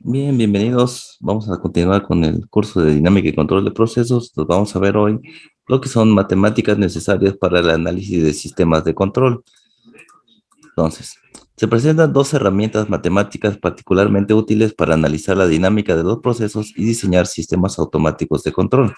Bien, bienvenidos. Vamos a continuar con el curso de dinámica y control de procesos. Nos vamos a ver hoy lo que son matemáticas necesarias para el análisis de sistemas de control. Entonces, se presentan dos herramientas matemáticas particularmente útiles para analizar la dinámica de los procesos y diseñar sistemas automáticos de control.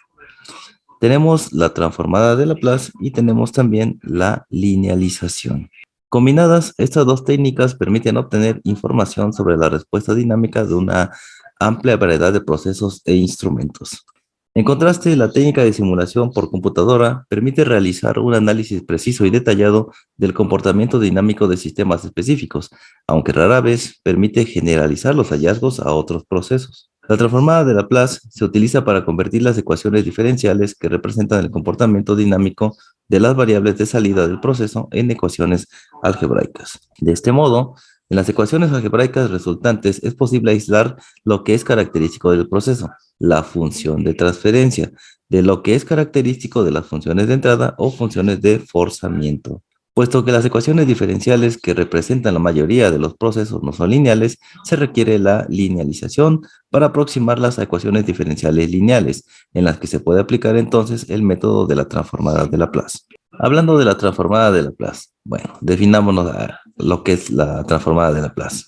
Tenemos la transformada de Laplace y tenemos también la linealización. Combinadas, estas dos técnicas permiten obtener información sobre la respuesta dinámica de una amplia variedad de procesos e instrumentos. En contraste, la técnica de simulación por computadora permite realizar un análisis preciso y detallado del comportamiento dinámico de sistemas específicos, aunque rara vez permite generalizar los hallazgos a otros procesos. La transformada de Laplace se utiliza para convertir las ecuaciones diferenciales que representan el comportamiento dinámico de las variables de salida del proceso en ecuaciones algebraicas. De este modo, en las ecuaciones algebraicas resultantes es posible aislar lo que es característico del proceso, la función de transferencia, de lo que es característico de las funciones de entrada o funciones de forzamiento. Puesto que las ecuaciones diferenciales que representan la mayoría de los procesos no son lineales, se requiere la linealización para aproximarlas a ecuaciones diferenciales lineales, en las que se puede aplicar entonces el método de la transformada de Laplace. Hablando de la transformada de Laplace, bueno, definámonos lo que es la transformada de Laplace.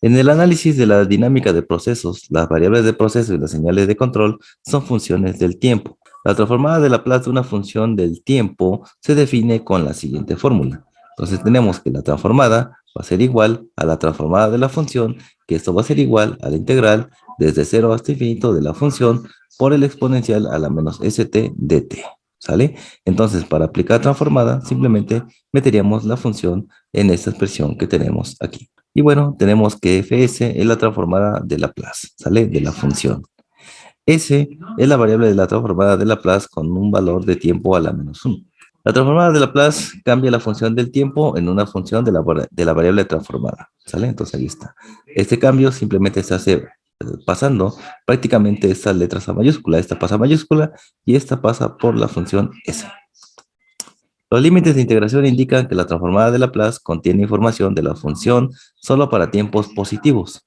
En el análisis de la dinámica de procesos, las variables de proceso y las señales de control son funciones del tiempo. La transformada de Laplace de una función del tiempo se define con la siguiente fórmula. Entonces tenemos que la transformada va a ser igual a la transformada de la función, que esto va a ser igual a la integral desde 0 hasta infinito de la función por el exponencial a la menos st dt. ¿Sale? Entonces, para aplicar transformada, simplemente meteríamos la función en esta expresión que tenemos aquí. Y bueno, tenemos que fs es la transformada de Laplace, ¿sale? De la función. S es la variable de la transformada de Laplace con un valor de tiempo a la menos 1. La transformada de Laplace cambia la función del tiempo en una función de la variable transformada, ¿sale? Entonces ahí está. Este cambio simplemente se hace pasando prácticamente estas letras a mayúscula. Esta pasa a mayúscula y esta pasa por la función S. Los límites de integración indican que la transformada de Laplace contiene información de la función solo para tiempos positivos.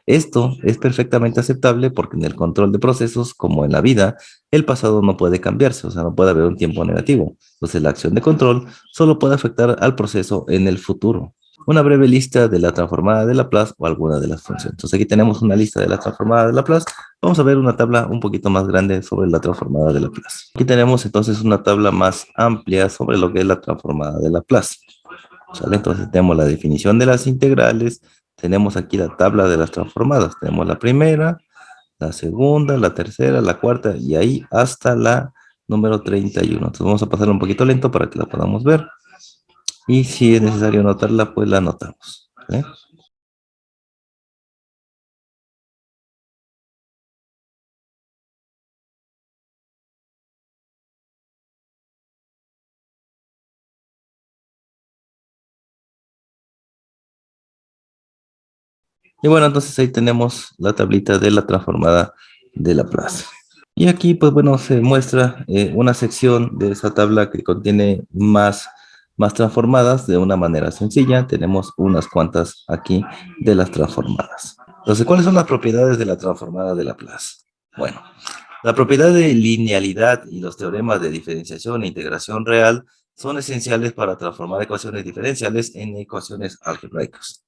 Esto es perfectamente aceptable porque en el control de procesos, como en la vida, el pasado no puede cambiarse, o sea, no puede haber un tiempo negativo. Entonces, la acción de control solo puede afectar al proceso en el futuro. Una breve lista de la transformada de Laplace o alguna de las funciones. Entonces, aquí tenemos una lista de la transformada de Laplace. Vamos a ver una tabla un poquito más grande sobre la transformada de Laplace. Aquí tenemos entonces una tabla más amplia sobre lo que es la transformada de Laplace. ¿Sale? Entonces tenemos la definición de las integrales, tenemos aquí la tabla de las transformadas, tenemos la primera, la segunda, la tercera, la cuarta y ahí hasta la número 31. Entonces vamos a pasarla un poquito lento para que la podamos ver y si es necesario anotarla, pues la anotamos. ¿Vale? Y bueno, entonces ahí tenemos la tablita de la transformada de Laplace. Y aquí, pues bueno, se muestra una sección de esa tabla que contiene más transformadas de una manera sencilla. Tenemos unas cuantas aquí de las transformadas. Entonces, ¿cuáles son las propiedades de la transformada de Laplace? Bueno, la propiedad de linealidad y los teoremas de diferenciación e integración real son esenciales para transformar ecuaciones diferenciales en ecuaciones algebraicas.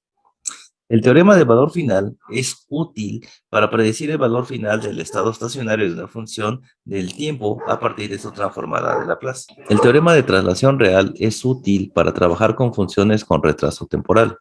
El teorema de valor final es útil para predecir el valor final del estado estacionario de una función del tiempo a partir de su transformada de Laplace. El teorema de traslación real es útil para trabajar con funciones con retraso temporal.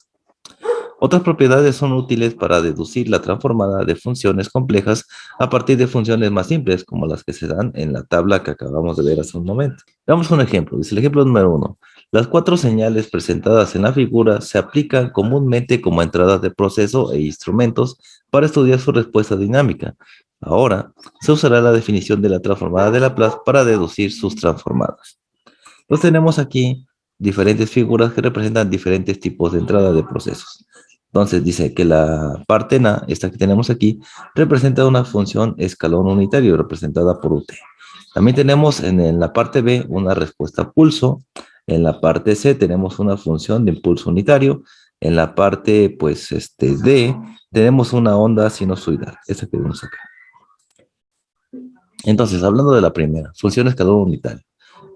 Otras propiedades son útiles para deducir la transformada de funciones complejas a partir de funciones más simples, como las que se dan en la tabla que acabamos de ver hace un momento. Veamos un ejemplo. Dice el ejemplo número 1. Las cuatro señales presentadas en la figura se aplican comúnmente como entradas de proceso e instrumentos para estudiar su respuesta dinámica. Ahora, se usará la definición de la transformada de Laplace para deducir sus transformadas. Entonces tenemos aquí diferentes figuras que representan diferentes tipos de entrada de procesos. Entonces dice que la parte A, esta que tenemos aquí, representa una función escalón unitario representada por UT. También tenemos en la parte B una respuesta pulso. En la parte C tenemos una función de impulso unitario. en la parte, pues, D, tenemos una onda sinusoidal, esa que vemos acá. Entonces, hablando de la primera, función escalar unitaria.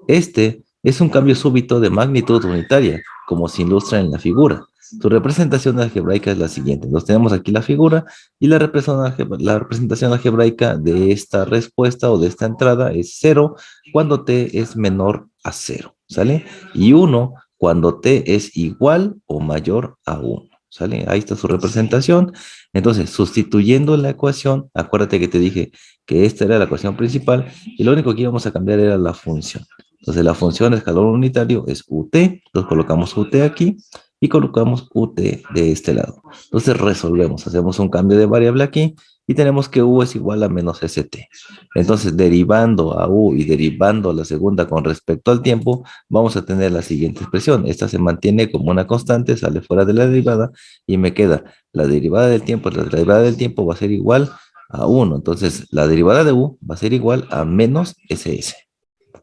Este es un cambio súbito de magnitud unitaria, como se ilustra en la figura. Su representación algebraica es la siguiente. Entonces tenemos aquí la figura y la representación algebraica de esta respuesta o de esta entrada es 0 cuando t es menor a 0, ¿sale? Y 1 cuando t es igual o mayor a 1, ¿sale? Ahí está su representación. Entonces, sustituyendo la ecuación, acuérdate que te dije que esta era la ecuación principal y lo único que íbamos a cambiar era la función. Entonces la función de escalón unitario es UT, entonces colocamos UT aquí y colocamos UT de este lado. Entonces resolvemos, hacemos un cambio de variable aquí y tenemos que U es igual a menos ST. Entonces derivando a U y derivando a la segunda con respecto al tiempo, vamos a tener la siguiente expresión. Esta se mantiene como una constante, sale fuera de la derivada y me queda la derivada del tiempo, la derivada del tiempo va a ser igual a 1. Entonces la derivada de U va a ser igual a menos SS.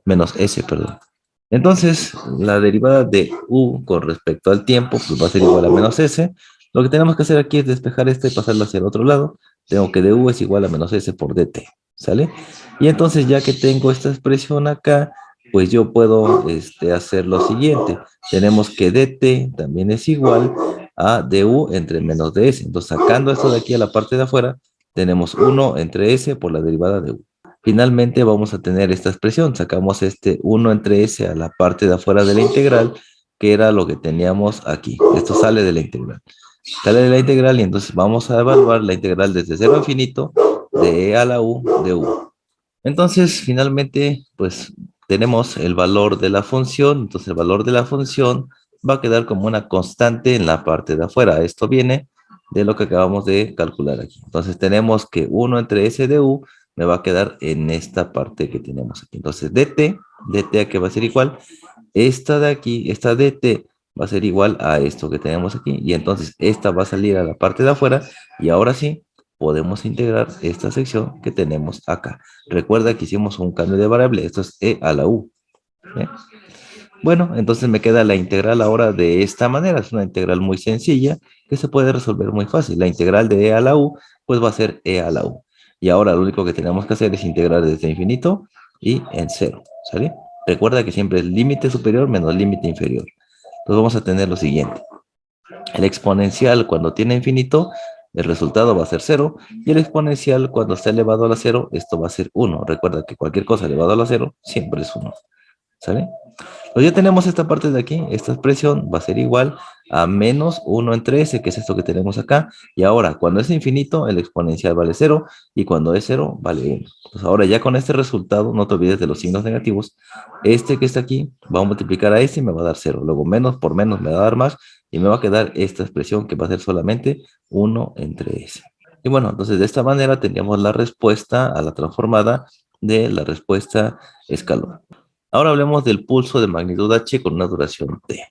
Menos S, perdón. Entonces, la derivada de U con respecto al tiempo, pues va a ser igual a menos S. Lo que tenemos que hacer aquí es despejar y pasarlo hacia el otro lado. Tengo que du es igual a menos S por dt, ¿sale? Y entonces, ya que tengo esta expresión acá, pues yo puedo hacer lo siguiente. Tenemos que dt también es igual a du entre menos ds. Entonces, sacando esto de aquí a la parte de afuera, tenemos 1 entre S por la derivada de U. Finalmente vamos a tener esta expresión. Sacamos 1 entre S a la parte de afuera de la integral, que era lo que teníamos aquí. Esto sale de la integral. Sale de la integral y entonces vamos a evaluar la integral desde 0 a infinito de E a la U de U. Entonces, finalmente, pues tenemos el valor de la función. Entonces, el valor de la función va a quedar como una constante en la parte de afuera. Esto viene de lo que acabamos de calcular aquí. Entonces, tenemos que 1 entre S de U me va a quedar en esta parte que tenemos aquí. Entonces, dt aquí va a ser igual. Esta de aquí, esta dt va a ser igual a esto que tenemos aquí. Y entonces, esta va a salir a la parte de afuera. Y ahora sí, podemos integrar esta sección que tenemos acá. Recuerda que hicimos un cambio de variable. Esto es e a la u. ¿Bien? Bueno, entonces me queda la integral ahora de esta manera. Es una integral muy sencilla que se puede resolver muy fácil. La integral de e a la u, pues va a ser e a la u. Y ahora lo único que tenemos que hacer es integrar desde infinito y en cero, ¿sale? Recuerda que siempre es límite superior menos límite inferior. Entonces vamos a tener lo siguiente. El exponencial cuando tiene infinito, el resultado va a ser 0. Y el exponencial cuando está elevado a la 0, esto va a ser 1. Recuerda que cualquier cosa elevado a la 0 siempre es 1. ¿Sale? Pues ya tenemos esta parte de aquí, esta expresión va a ser igual a menos 1 entre s, que es esto que tenemos acá. Y ahora, cuando es infinito, el exponencial vale 0, y cuando es 0, vale 1. Pues ahora ya con este resultado, no te olvides de los signos negativos, este que está aquí va a multiplicar a este y me va a dar 0. Luego menos por menos me va a dar más, y me va a quedar esta expresión que va a ser solamente 1 entre s. Y bueno, entonces de esta manera tendríamos la respuesta a la transformada de la respuesta escalón. Ahora hablemos del pulso de magnitud h con una duración t.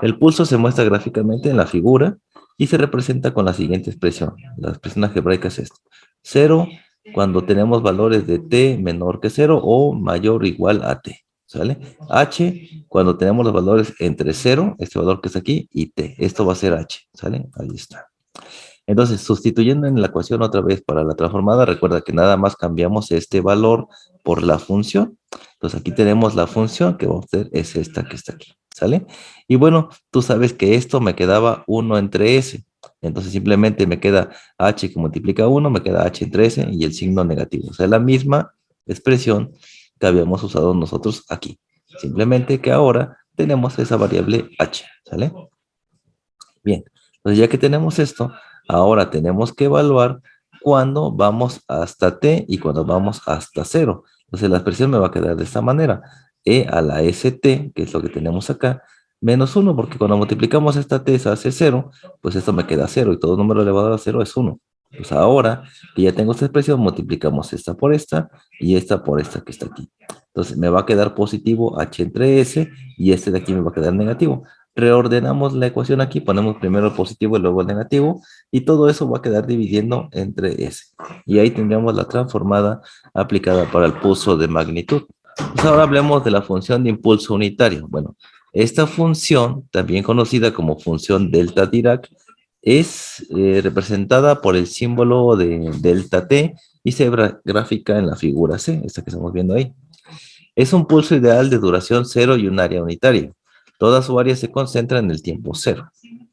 El pulso se muestra gráficamente en la figura y se representa con la siguiente expresión. La expresión algebraica es esto. 0 cuando tenemos valores de t menor que 0 o mayor o igual a t. ¿Sale? H cuando tenemos los valores entre 0, este valor que está aquí, y t. Esto va a ser h. ¿Sale? Ahí está. Entonces, sustituyendo en la ecuación otra vez para la transformada, recuerda que nada más cambiamos este valor por la función. Entonces, aquí tenemos la función que vamos a hacer, es esta que está aquí, ¿sale? Y bueno, tú sabes que esto me quedaba 1 entre s. Entonces, simplemente me queda h que multiplica 1, me queda h entre s y el signo negativo. O sea, la misma expresión que habíamos usado nosotros aquí. Simplemente que ahora tenemos esa variable h, ¿sale? Bien, entonces ya que tenemos esto, ahora tenemos que evaluar cuando vamos hasta t y cuando vamos hasta 0. Entonces la expresión me va a quedar de esta manera. E a la st, que es lo que tenemos acá, menos 1, porque cuando multiplicamos esta t se hace 0, pues esto me queda 0 y todo número elevado a 0 es 1. Pues ahora que ya tengo esta expresión, multiplicamos esta por esta y esta por esta que está aquí. Entonces me va a quedar positivo h entre s y este de aquí me va a quedar negativo. Reordenamos la ecuación aquí, ponemos primero el positivo y luego el negativo, y todo eso va a quedar dividiendo entre s. Y ahí tendríamos la transformada aplicada para el pulso de magnitud. Pues ahora hablemos de la función de impulso unitario. Bueno, Esta función, también conocida como función delta Dirac, es representada por el símbolo de delta t y se gráfica en la figura C, esta que estamos viendo ahí. Es un pulso ideal de duración cero y un área unitaria. Toda su área se concentra en el tiempo cero.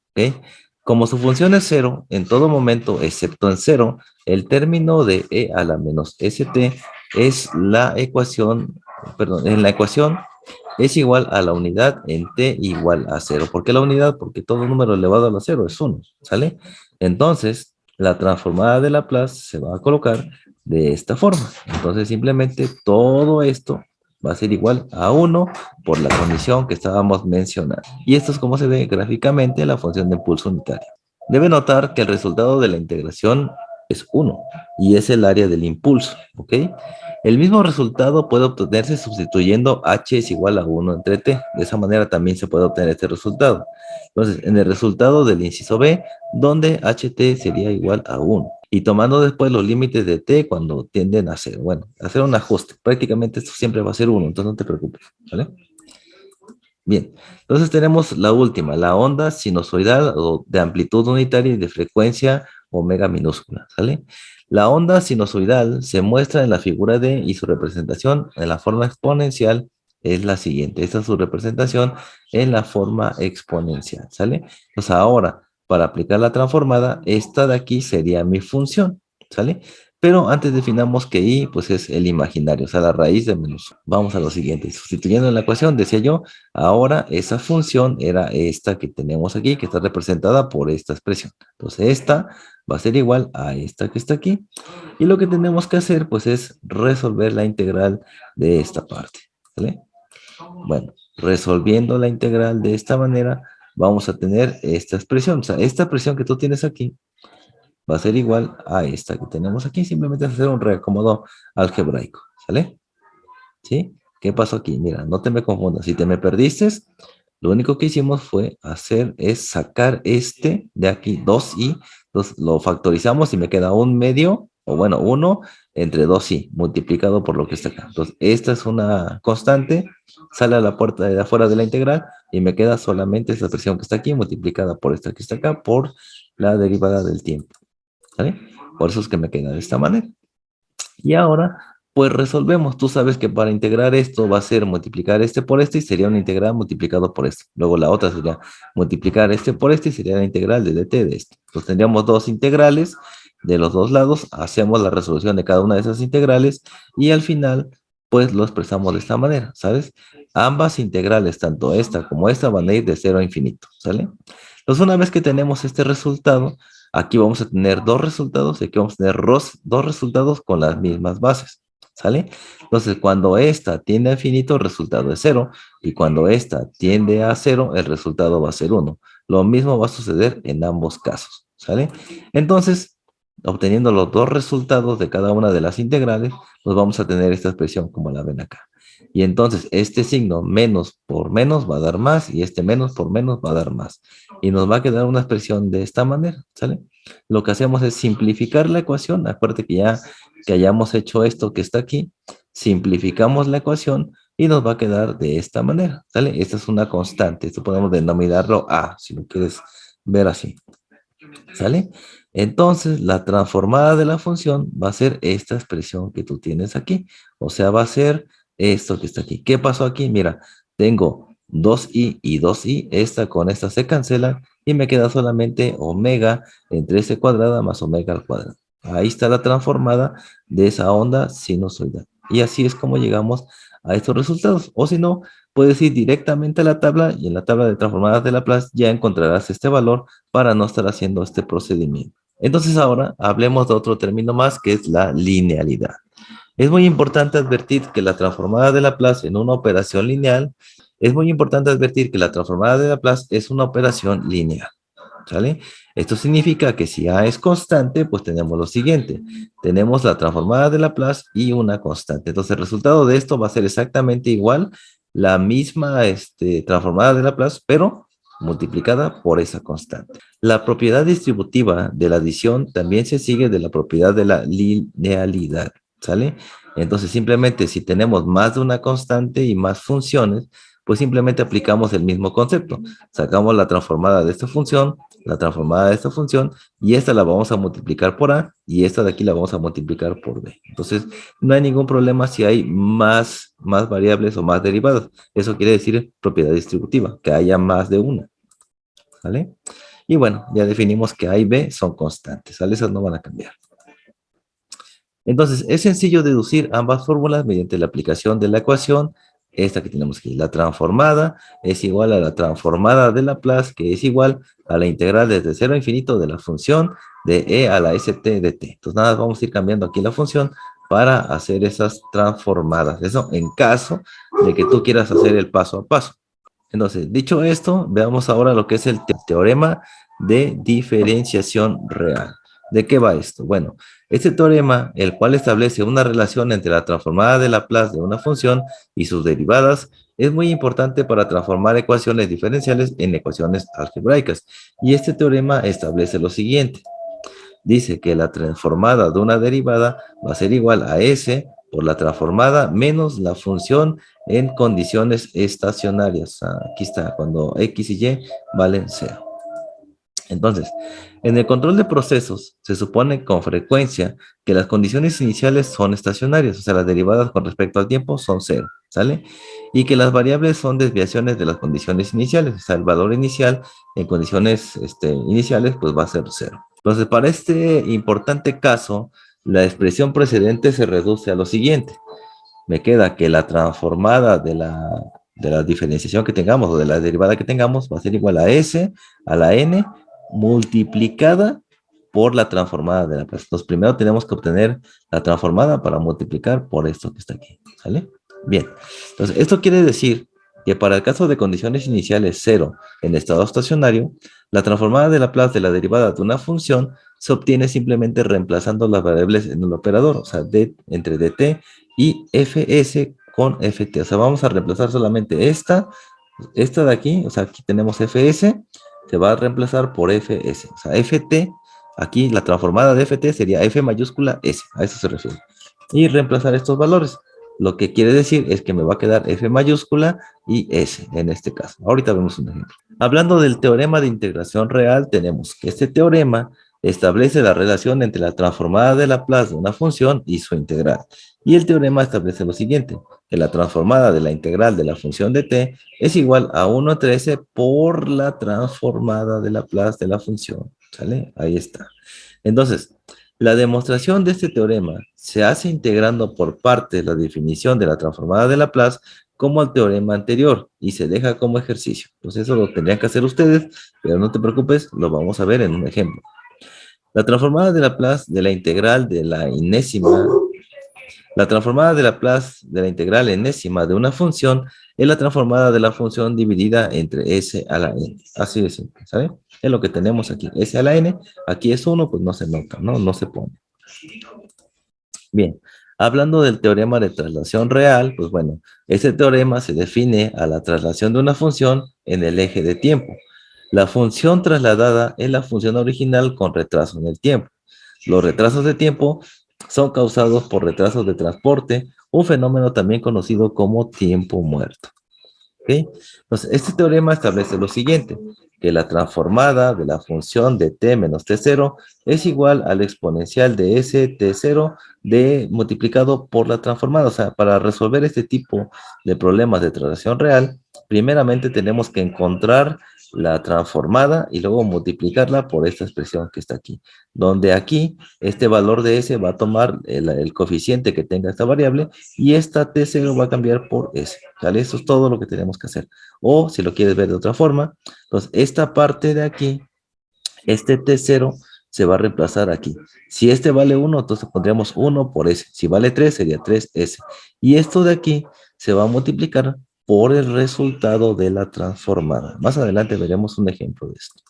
¿Ok? Como su función es cero, en todo momento, excepto en cero, el término de e a la menos st es la ecuación, perdón, en la ecuación es igual a la unidad en t igual a cero. ¿Por qué la unidad? Porque todo número elevado a la cero es uno, ¿sale? Entonces, la transformada de Laplace se va a colocar de esta forma. Entonces, simplemente todo esto va a ser igual a uno por la condición que estábamos mencionando. Y esto es como se ve gráficamente la función de impulso unitario. Debe notar que el resultado de la integración es uno y es el área del impulso, ¿ok? El mismo resultado puede obtenerse sustituyendo h es igual a 1 entre t. De esa manera también se puede obtener este resultado. Entonces, en el resultado del inciso B, donde ht sería igual a 1. Y tomando después los límites de t cuando tienden a 0. Bueno, hacer un ajuste. Prácticamente esto siempre va a ser 1, entonces no te preocupes, ¿vale? Bien, entonces tenemos la última, la onda sinusoidal o de amplitud unitaria y de frecuencia omega minúscula, ¿sale? La onda sinusoidal se muestra en la figura D y su representación en la forma exponencial es la siguiente. Esta es su representación en la forma exponencial, ¿sale? Pues ahora, para aplicar la transformada, esta de aquí sería mi función, ¿sale? Pero antes definamos que i, pues es el imaginario, o sea, la raíz de menos. Vamos a lo siguiente. Sustituyendo en la ecuación, decía yo, ahora esa función era esta que tenemos aquí, que está representada por esta expresión. Entonces esta va a ser igual a esta que está aquí. Y lo que tenemos que hacer pues es resolver la integral de esta parte. ¿Vale? Bueno, resolviendo la integral de esta manera, vamos a tener esta expresión. O sea, esta expresión que tú tienes aquí va a ser igual a esta que tenemos aquí. Simplemente hacer un reacomodo algebraico. ¿Sale? ¿Sí? ¿Qué pasó aquí? Mira, no te me confundas. Si te me perdiste, lo único que hicimos fue es sacar este de aquí, 2i, entonces lo factorizamos y me queda un medio, o bueno, 1 entre 2i, multiplicado por lo que está acá. Entonces, esta es una constante, sale a la puerta de afuera de la integral y me queda solamente esta expresión que está aquí, multiplicada por esta que está acá, por la derivada del tiempo. ¿Vale? Por eso es que me queda de esta manera. Y ahora, pues resolvemos. Tú sabes que para integrar esto va a ser multiplicar este por este y sería una integral multiplicado por este. Luego la otra sería multiplicar este por este y sería la integral de dt de este. Entonces tendríamos dos integrales de los dos lados, hacemos la resolución de cada una de esas integrales y al final, pues lo expresamos de esta manera, ¿sabes? Ambas integrales, tanto esta como esta, van a ir de 0 a infinito, ¿sale? Entonces una vez que tenemos este resultado, aquí vamos a tener dos resultados y aquí vamos a tener dos resultados con las mismas bases, ¿sale? Entonces, cuando esta tiende a infinito, el resultado es 0, y cuando esta tiende a 0, el resultado va a ser 1. Lo mismo va a suceder en ambos casos, ¿sale? Entonces, obteniendo los dos resultados de cada una de las integrales, pues vamos a tener esta expresión como la ven acá. Y entonces, este signo menos por menos va a dar más, y este menos por menos va a dar más. Y nos va a quedar una expresión de esta manera, ¿sale? Lo que hacemos es simplificar la ecuación. Acuérdate que ya que hayamos hecho esto que está aquí, simplificamos la ecuación y nos va a quedar de esta manera, ¿sale? Esta es una constante. Esto podemos denominarlo A, si lo quieres ver así, ¿sale? Entonces, la transformada de la función va a ser esta expresión que tú tienes aquí. O sea, va a ser esto que está aquí. ¿Qué pasó aquí? Mira, tengo 2i y 2i. Esta con esta se cancela y me queda solamente omega entre s cuadrada más omega al cuadrado. Ahí está la transformada de esa onda sinusoidal. Y así es como llegamos a estos resultados. O si no, puedes ir directamente a la tabla y en la tabla de transformadas de Laplace ya encontrarás este valor para no estar haciendo este procedimiento. Entonces ahora hablemos de otro término más que es la linealidad. Es muy importante advertir que la transformada de Laplace en una operación lineal, es muy importante advertir que la transformada de Laplace es una operación lineal, ¿sale? Esto significa que si A es constante, pues tenemos lo siguiente. Tenemos la transformada de Laplace y una constante. Entonces el resultado de esto va a ser exactamente igual, la misma transformada de Laplace, pero multiplicada por esa constante. La propiedad distributiva de la adición también se sigue de la propiedad de la linealidad, ¿sale? Entonces simplemente si tenemos más de una constante y más funciones, Pues simplemente aplicamos el mismo concepto. Sacamos la transformada de esta función, la transformada de esta función, y esta la vamos a multiplicar por A, y esta de aquí la vamos a multiplicar por B. Entonces, no hay ningún problema si hay más variables o más derivadas. Eso quiere decir propiedad distributiva, que haya más de una, ¿vale? Y bueno, ya definimos que A y B son constantes, ¿vale? Esas no van a cambiar. Entonces, es sencillo deducir ambas fórmulas mediante la aplicación de la ecuación. Esta que tenemos aquí, la transformada es igual a la transformada de Laplace, que es igual a la integral desde 0 a infinito de la función de e a la st de t. Entonces, nada, vamos a ir cambiando aquí la función para hacer esas transformadas. Eso en caso de que tú quieras hacer el paso a paso. Entonces, dicho esto, veamos ahora lo que es el teorema de diferenciación real. ¿De qué va esto? Bueno, este teorema, el cual establece una relación entre la transformada de Laplace de una función y sus derivadas, es muy importante para transformar ecuaciones diferenciales en ecuaciones algebraicas. Y este teorema establece lo siguiente. Dice que la transformada de una derivada va a ser igual a S por la transformada menos la función en condiciones estacionarias. Aquí está, cuando X y Y valen 0. Entonces, en el control de procesos se supone con frecuencia que las condiciones iniciales son estacionarias, o sea, las derivadas con respecto al tiempo son 0, ¿sale? Y que las variables son desviaciones de las condiciones iniciales, o sea, el valor inicial en condiciones iniciales pues va a ser 0. Entonces, para este importante caso, la expresión precedente se reduce a lo siguiente. Me queda que la transformada de la diferenciación que tengamos o de la derivada que tengamos va a ser igual a S a la N multiplicada por la transformada de Laplace. Entonces, primero tenemos que obtener la transformada para multiplicar por esto que está aquí, ¿sale? Bien, entonces esto quiere decir que para el caso de condiciones iniciales 0 en estado estacionario, la transformada de Laplace de la derivada de una función se obtiene simplemente reemplazando las variables en el operador, o sea, entre dt y fs con ft. O sea, vamos a reemplazar solamente esta de aquí, o sea, aquí tenemos fs, se va a reemplazar por fs. O sea, ft, aquí la transformada de ft sería f mayúscula s, a eso se refiere. Y reemplazar estos valores. Lo que quiere decir es que me va a quedar f mayúscula y s en este caso. Ahorita vemos un ejemplo. Hablando del teorema de integración real, tenemos que este teorema establece la relación entre la transformada de Laplace de una función y su integral. Y el teorema establece lo siguiente, que la transformada de la integral de la función de t es igual a 1/13 por la transformada de Laplace de la función. ¿Sale? Ahí está. Entonces, la demostración de este teorema se hace integrando por partes la definición de la transformada de Laplace como al teorema anterior y se deja como ejercicio. Pues eso lo tendrían que hacer ustedes, pero no te preocupes, lo vamos a ver en un ejemplo. La transformada de Laplace de la integral de la enésima, la transformada de Laplace de la integral enésima de una función es la transformada de la función dividida entre s a la n. Así de simple, ¿sabe? Es lo que tenemos aquí. S a la n, aquí es 1, pues no se nota, ¿no? No se pone. Bien, hablando del teorema de traslación real, pues bueno, este teorema se define a la traslación de una función en el eje de tiempo. La función trasladada es la función original con retraso en el tiempo. Los retrasos de tiempo son causados por retrasos de transporte, un fenómeno también conocido como tiempo muerto. ¿Okay? Entonces, este teorema establece lo siguiente, que la transformada de la función de t menos t0 es igual al exponencial de s t0 multiplicado por la transformada. O sea, para resolver este tipo de problemas de traslación real, primeramente tenemos que encontrar la transformada y luego multiplicarla por esta expresión que está aquí, donde aquí este valor de s va a tomar el coeficiente que tenga esta variable y esta t0 va a cambiar por s, ¿vale? Eso es todo lo que tenemos que hacer. O si lo quieres ver de otra forma, entonces esta parte de aquí, este t0 se va a reemplazar aquí. Si este vale 1, entonces pondríamos 1 por s. Si vale 3, sería 3s. Y esto de aquí se va a multiplicar por el resultado de la transformada. Más adelante veremos un ejemplo de esto.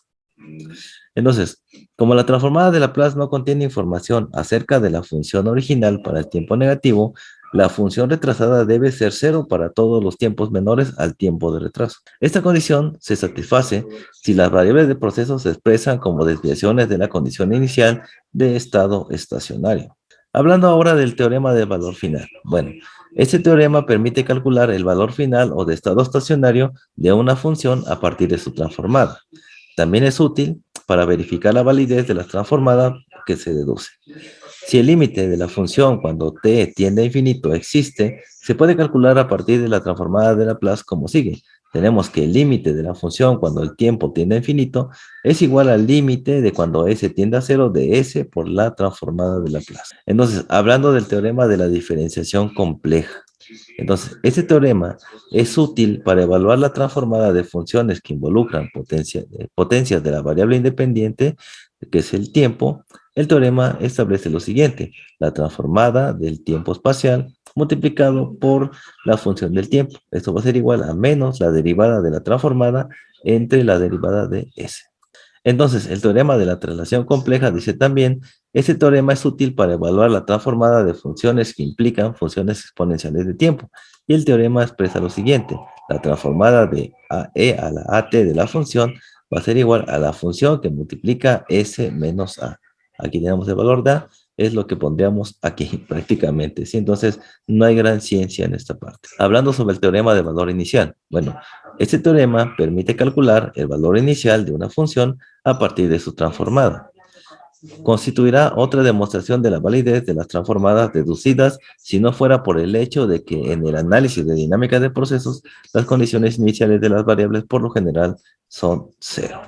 Entonces, como la transformada de Laplace no contiene información acerca de la función original para el tiempo negativo, la función retrasada debe ser 0 para todos los tiempos menores al tiempo de retraso. Esta condición se satisface si las variables de proceso se expresan como desviaciones de la condición inicial de estado estacionario. Hablando ahora del teorema del valor final. Bueno, Este teorema permite calcular el valor final o de estado estacionario de una función a partir de su transformada. También es útil para verificar la validez de la transformada que se deduce. Si el límite de la función cuando t tiende a infinito existe, se puede calcular a partir de la transformada de Laplace como sigue. Tenemos que el límite de la función cuando el tiempo tiende a infinito es igual al límite de cuando s tiende a cero de s por la transformada de Laplace. Entonces, hablando del teorema de la diferenciación compleja. Entonces, este teorema es útil para evaluar la transformada de funciones que involucran potencias de la variable independiente, que es el tiempo. El teorema establece lo siguiente: la transformada del tiempo espacial multiplicado por la función del tiempo. Esto va a ser igual a menos la derivada de la transformada entre la derivada de s. Entonces, el teorema de la traslación compleja dice también, este teorema es útil para evaluar la transformada de funciones que implican funciones exponenciales de tiempo. Y el teorema expresa lo siguiente: la transformada de e a la at de la función va a ser igual a la función que multiplica s menos a. Aquí tenemos el valor de a, es lo que pondríamos aquí prácticamente, ¿sí? Entonces, no hay gran ciencia en esta parte. Hablando sobre el teorema de valor inicial. Bueno, este teorema permite calcular el valor inicial de una función a partir de su transformada. Constituirá otra demostración de la validez de las transformadas deducidas si no fuera por el hecho de que en el análisis de dinámica de procesos las condiciones iniciales de las variables por lo general son cero.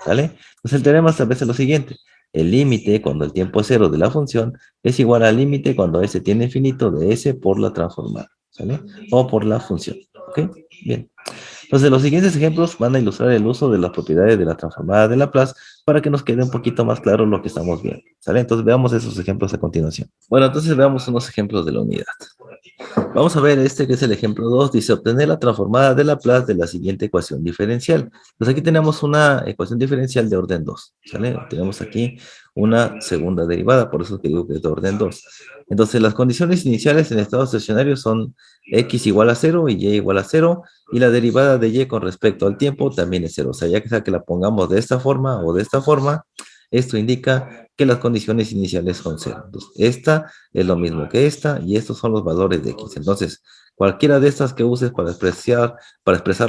¿Vale? Entonces el teorema establece lo siguiente: el límite cuando el tiempo es cero de la función es igual al límite cuando s tiene infinito de s por la transformada, ¿vale? O por la función. ¿Ok? Bien. Entonces, los siguientes ejemplos van a ilustrar el uso de las propiedades de la transformada de Laplace para que nos quede un poquito más claro lo que estamos viendo. ¿Sale? Entonces, veamos esos ejemplos a continuación. Bueno, entonces veamos unos ejemplos de la unidad. Vamos a ver este que es el ejemplo 2. Dice, obtener la transformada de Laplace de la siguiente ecuación diferencial. Pues aquí tenemos una ecuación diferencial de orden 2. ¿Sale? Tenemos aquí una segunda derivada, por eso que digo que es de orden 2. Entonces, las condiciones iniciales en estado estacionario son x igual a 0 y y igual a 0, y la derivada de y con respecto al tiempo también es 0. O sea, ya que sea que la pongamos de esta forma o de esta forma, esto indica que las condiciones iniciales son 0. Entonces, esta es lo mismo que esta, y estos son los valores de x. Entonces, cualquiera de estas que uses para expresar,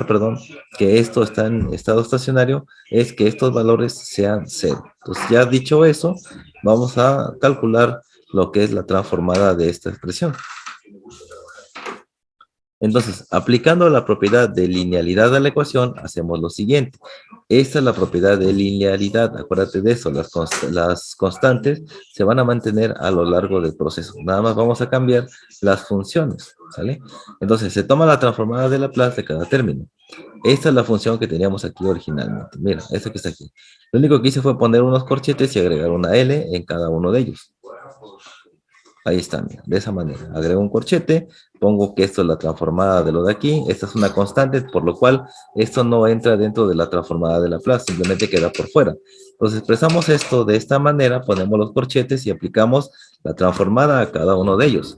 perdón, que esto está en estado estacionario, es que estos valores sean 0. Entonces, ya dicho eso, vamos a calcular lo que es la transformada de esta expresión. Entonces, aplicando la propiedad de linealidad a la ecuación, hacemos lo siguiente. Esta es la propiedad de linealidad. Acuérdate de eso, las constantes se van a mantener a lo largo del proceso. Nada más vamos a cambiar las funciones, ¿sale? Entonces, se toma la transformada de Laplace de cada término. Esta es la función que teníamos aquí originalmente. Mira, esta que está aquí. Lo único que hice fue poner unos corchetes y agregar una L en cada uno de ellos. Ahí está, mira, de esa manera. Agrego un corchete, pongo que esto es la transformada de lo de aquí, esta es una constante, por lo cual esto no entra dentro de la transformada de Laplace, simplemente queda por fuera. Entonces expresamos esto de esta manera, ponemos los corchetes y aplicamos la transformada a cada uno de ellos.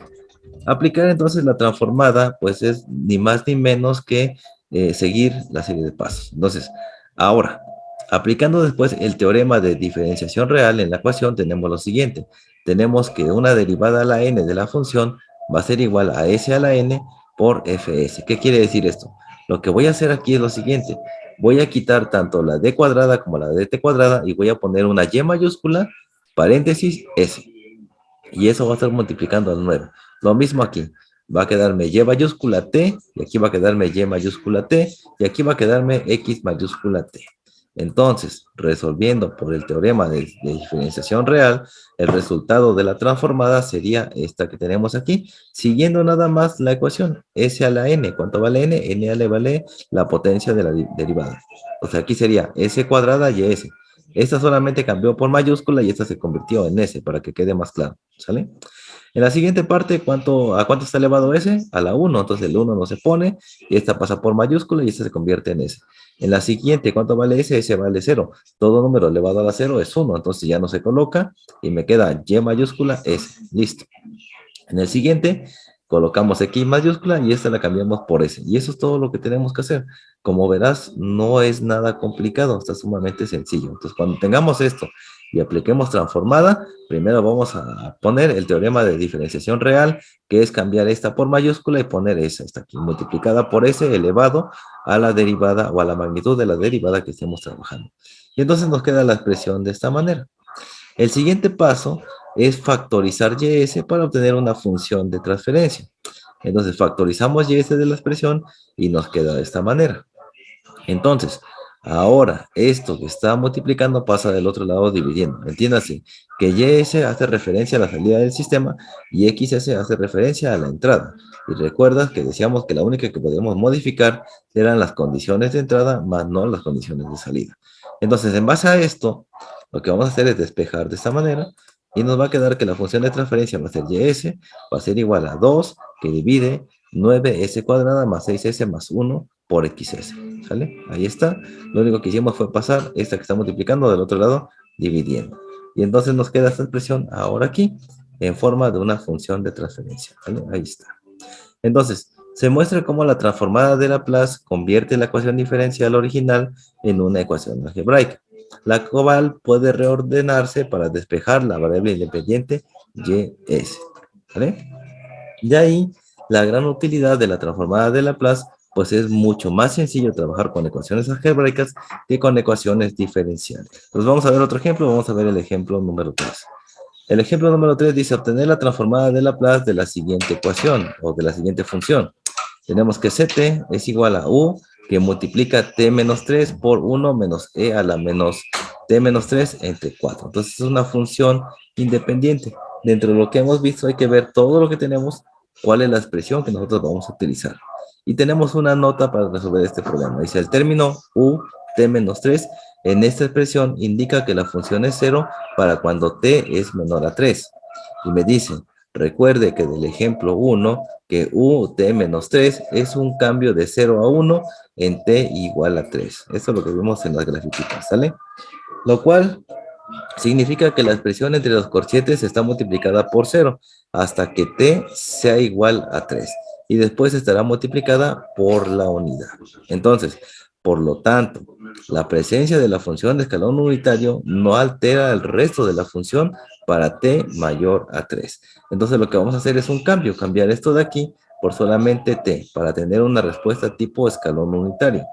Aplicar entonces la transformada, pues es ni más ni menos que seguir la serie de pasos. Entonces, ahora, aplicando después el teorema de diferenciación real en la ecuación, tenemos lo siguiente. Tenemos que una derivada a la n de la función va a ser igual a s a la n por fs. ¿Qué quiere decir esto? Lo que voy a hacer aquí es lo siguiente. Voy a quitar tanto la d cuadrada como la dt cuadrada y voy a poner una y mayúscula, paréntesis, s. Y eso va a estar multiplicando al 9. Lo mismo aquí. Va a quedarme y mayúscula t, y aquí va a quedarme y mayúscula t, y aquí va a quedarme x mayúscula t. Entonces, resolviendo por el teorema de diferenciación real, el resultado de la transformada sería esta que tenemos aquí, siguiendo nada más la ecuación, s a la n. ¿Cuánto vale n? N le vale la potencia de la derivada. O sea, aquí sería s cuadrada y s. Esta solamente cambió por mayúscula y esta se convirtió en s, para que quede más claro, ¿sale? En la siguiente parte, ¿a cuánto está elevado s? A la 1, entonces el 1 no se pone, y esta pasa por mayúscula y esta se convierte en s. En la siguiente, ¿cuánto vale s? S vale 0. Todo número elevado a la 0 es 1, entonces ya no se coloca, y me queda y mayúscula s. Listo. En el siguiente, colocamos X mayúscula y esta la cambiamos por S. Y eso es todo lo que tenemos que hacer. Como verás, no es nada complicado, está sumamente sencillo. Entonces, cuando tengamos esto y apliquemos transformada, primero vamos a poner el teorema de diferenciación real, que es cambiar esta por mayúscula y poner esta aquí, multiplicada por s elevado a la derivada o a la magnitud de la derivada que estemos trabajando. Y entonces nos queda la expresión de esta manera. El siguiente paso es factorizar ys para obtener una función de transferencia. Entonces factorizamos ys de la expresión y nos queda de esta manera. Entonces, ahora esto que está multiplicando pasa del otro lado dividiendo. Entiéndase que ys hace referencia a la salida del sistema y xs hace referencia a la entrada. Y recuerdas que decíamos que la única que podemos modificar eran las condiciones de entrada, más no las condiciones de salida. Entonces, en base a esto, lo que vamos a hacer es despejar de esta manera y nos va a quedar que la función de transferencia va a ser ys, va a ser igual a 2 que divide 9s cuadrada más 6s más 1 por xs. ¿Sale? Ahí está. Lo único que hicimos fue pasar esta que está multiplicando del otro lado, dividiendo. Y entonces nos queda esta expresión ahora aquí, en forma de una función de transferencia. ¿Vale? Ahí está. Entonces, se muestra cómo la transformada de Laplace convierte la ecuación diferencial original en una ecuación algebraica, la cual puede reordenarse para despejar la variable independiente y(s). ¿Vale? De ahí, la gran utilidad de la transformada de Laplace, pues es mucho más sencillo trabajar con ecuaciones algebraicas que con ecuaciones diferenciales. Entonces vamos a ver otro ejemplo, vamos a ver el ejemplo número 3. El ejemplo número 3 dice obtener la transformada de Laplace de la siguiente ecuación o de la siguiente función. Tenemos que ct es igual a u que multiplica t menos 3 por 1 menos e a la menos t menos 3 entre 4. Entonces es una función independiente. Dentro de lo que hemos visto hay que ver todo lo que tenemos, cuál es la expresión que nosotros vamos a utilizar. Y tenemos una nota para resolver este problema. Dice el término u t menos 3 en esta expresión indica que la función es 0 para cuando t es menor a 3. Y me dice, recuerde que del ejemplo 1, que ut menos 3 es un cambio de 0 a 1 en t igual a 3. Eso es lo que vimos en las grafiquitas, ¿sale? Lo cual significa que la expresión entre los corchetes está multiplicada por 0 hasta que t sea igual a 3. Y después estará multiplicada por la unidad. Entonces, por lo tanto, la presencia de la función de escalón unitario no altera el resto de la función para t mayor a 3. Entonces lo que vamos a hacer es un cambio, cambiar esto de aquí por solamente t, para tener una respuesta tipo escalón unitario.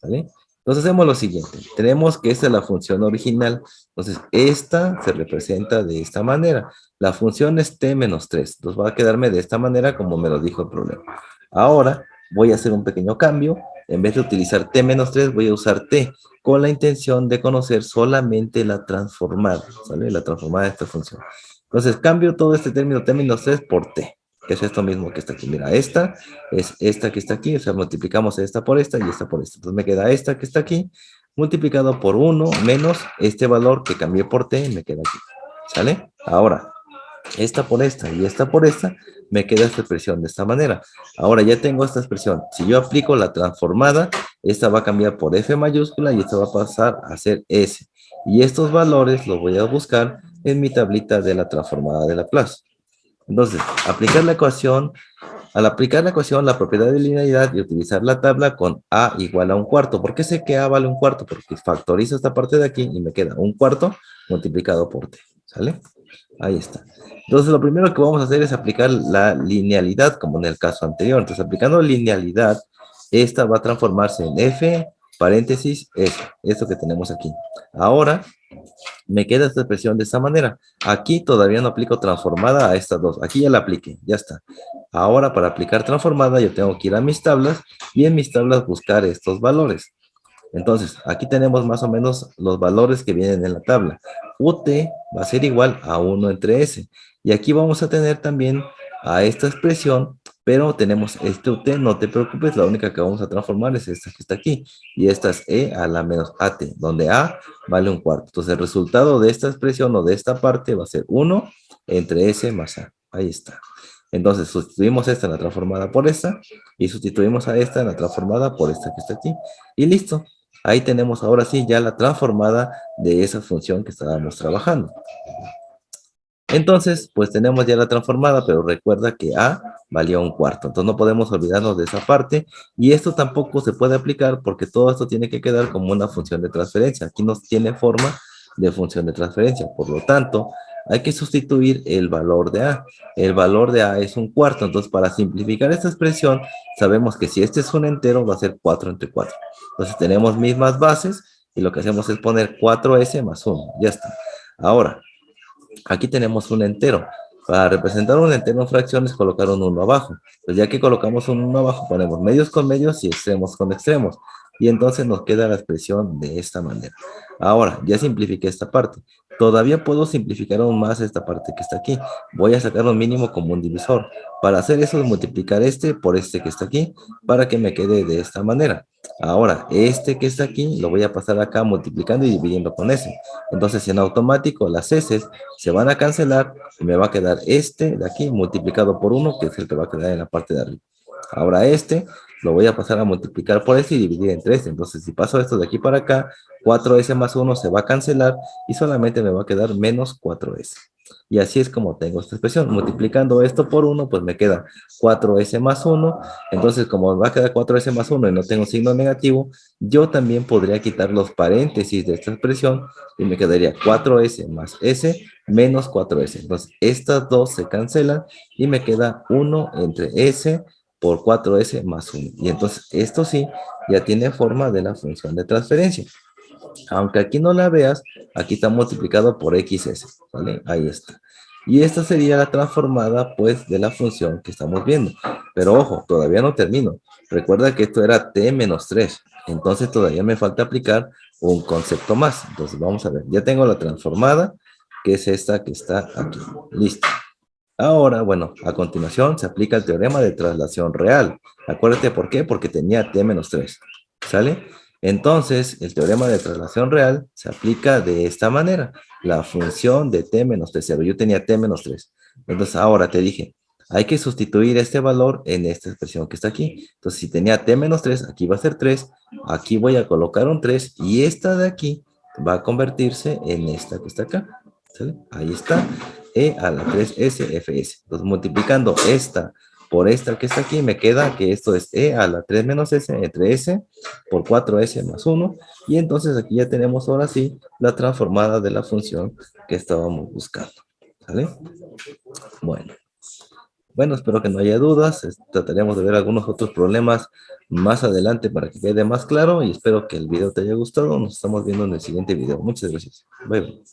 ¿Vale? Entonces hacemos lo siguiente. Tenemos que esta es la función original. Entonces esta se representa de esta manera. La función es t menos 3. Entonces va a quedarme de esta manera como me lo dijo el problema. Ahora voy a hacer un pequeño cambio. En vez de utilizar t menos 3 voy a usar t con la intención de conocer solamente la transformada. ¿Sale? La transformada de esta función. Entonces cambio todo este término t menos 3 por t, que es esto mismo que está aquí. Mira, esta es esta que está aquí, o sea, multiplicamos esta por esta y esta por esta. Entonces me queda esta que está aquí, multiplicado por 1 menos este valor que cambié por t, me queda aquí. ¿Sale? Ahora, esta por esta y esta por esta, me queda esta expresión de esta manera. Ahora ya tengo esta expresión. Si yo aplico la transformada, esta va a cambiar por f mayúscula y esta va a pasar a ser s. Y estos valores los voy a buscar en mi tablita de la transformada de Laplace. Entonces, aplicar la ecuación, al aplicar la ecuación, la propiedad de linealidad y utilizar la tabla con a igual a un cuarto. ¿Por qué sé que a vale un cuarto? Porque factorizo esta parte de aquí y me queda un cuarto multiplicado por t. ¿Sale? Ahí está. Entonces, lo primero que vamos a hacer es aplicar la linealidad, como en el caso anterior. Entonces, aplicando linealidad, esta va a transformarse en f, paréntesis, s. Esto que tenemos aquí. Ahora, me queda esta expresión de esta manera. Aquí todavía no aplico transformada a estas dos. Aquí ya la apliqué, ya está. Ahora para aplicar transformada yo tengo que ir a mis tablas y en mis tablas buscar estos valores. Entonces, aquí tenemos más o menos los valores que vienen en la tabla. UT va a ser igual a 1 entre S. Y aquí vamos a tener también a esta expresión, pero tenemos este UT, no te preocupes, la única que vamos a transformar es esta que está aquí. Y esta es E a la menos AT, donde A vale un cuarto. Entonces, el resultado de esta expresión o de esta parte va a ser 1 entre S más A. Ahí está. Entonces, sustituimos esta en la transformada por esta y sustituimos a esta en la transformada por esta que está aquí. Y listo. Ahí tenemos ahora sí ya la transformada de esa función que estábamos trabajando. Entonces, pues tenemos ya la transformada, pero recuerda que A valía un cuarto. Entonces no podemos olvidarnos de esa parte. Y esto tampoco se puede aplicar porque todo esto tiene que quedar como una función de transferencia. Aquí no tiene forma de función de transferencia. Por lo tanto, hay que sustituir el valor de A. El valor de A es un cuarto. Entonces, para simplificar esta expresión, sabemos que si este es un entero, va a ser 4 entre 4. Entonces, tenemos mismas bases y lo que hacemos es poner 4S más 1. Ya está. Ahora, aquí tenemos un entero. Para representar un entero en fracciones, colocar un 1 abajo. Pues ya que colocamos un 1 abajo, ponemos medios con medios y extremos con extremos. Y entonces nos queda la expresión de esta manera. Ahora, ya simplifiqué esta parte. Todavía puedo simplificar aún más esta parte que está aquí. Voy a sacar un mínimo común divisor. Para hacer eso, multiplicar este por este que está aquí, para que me quede de esta manera. Ahora, este que está aquí, lo voy a pasar acá multiplicando y dividiendo con ese. Entonces, en automático, las S se van a cancelar y me va a quedar este de aquí multiplicado por 1, que es el que va a quedar en la parte de arriba. Ahora este lo voy a pasar a multiplicar por este y dividir entre este. Entonces, si paso esto de aquí para acá, 4S más 1 se va a cancelar y solamente me va a quedar menos 4S. Y así es como tengo esta expresión. Multiplicando esto por 1, pues me queda 4S más 1. Entonces, como va a quedar 4S más 1 y no tengo signo negativo, yo también podría quitar los paréntesis de esta expresión y me quedaría 4S más S menos 4S. Entonces, estas dos se cancelan y me queda 1 entre S por 4S más 1. Y entonces, esto sí, ya tiene forma de la función de transferencia. Aunque aquí no la veas, aquí está multiplicado por XS, ¿vale? Ahí está. Y esta sería la transformada, pues, de la función que estamos viendo. Pero ojo, todavía no termino. Recuerda que esto era t menos 3. Entonces todavía me falta aplicar un concepto más. Entonces vamos a ver. Ya tengo la transformada, que es esta que está aquí. Listo. Ahora, bueno, a continuación se aplica el teorema de traslación real. Acuérdate por qué, porque tenía t menos 3. ¿Sale? Entonces, el teorema de traslación real se aplica de esta manera. La función de t menos t0. Yo tenía t menos 3. Entonces, ahora te dije, hay que sustituir este valor en esta expresión que está aquí. Entonces, si tenía t menos 3, aquí va a ser 3. Aquí voy a colocar un 3 y esta de aquí va a convertirse en esta que está acá. ¿Sale? Ahí está. E a la 3SFS. Entonces, multiplicando esta por esta que está aquí, me queda que esto es E a la 3 menos S entre S por 4S más 1. Y entonces aquí ya tenemos ahora sí la transformada de la función que estábamos buscando. ¿Vale? Bueno. Bueno, espero que no haya dudas. Trataremos de ver algunos otros problemas más adelante para que quede más claro y espero que el video te haya gustado. Nos estamos viendo en el siguiente video. Muchas gracias. Bye, bye.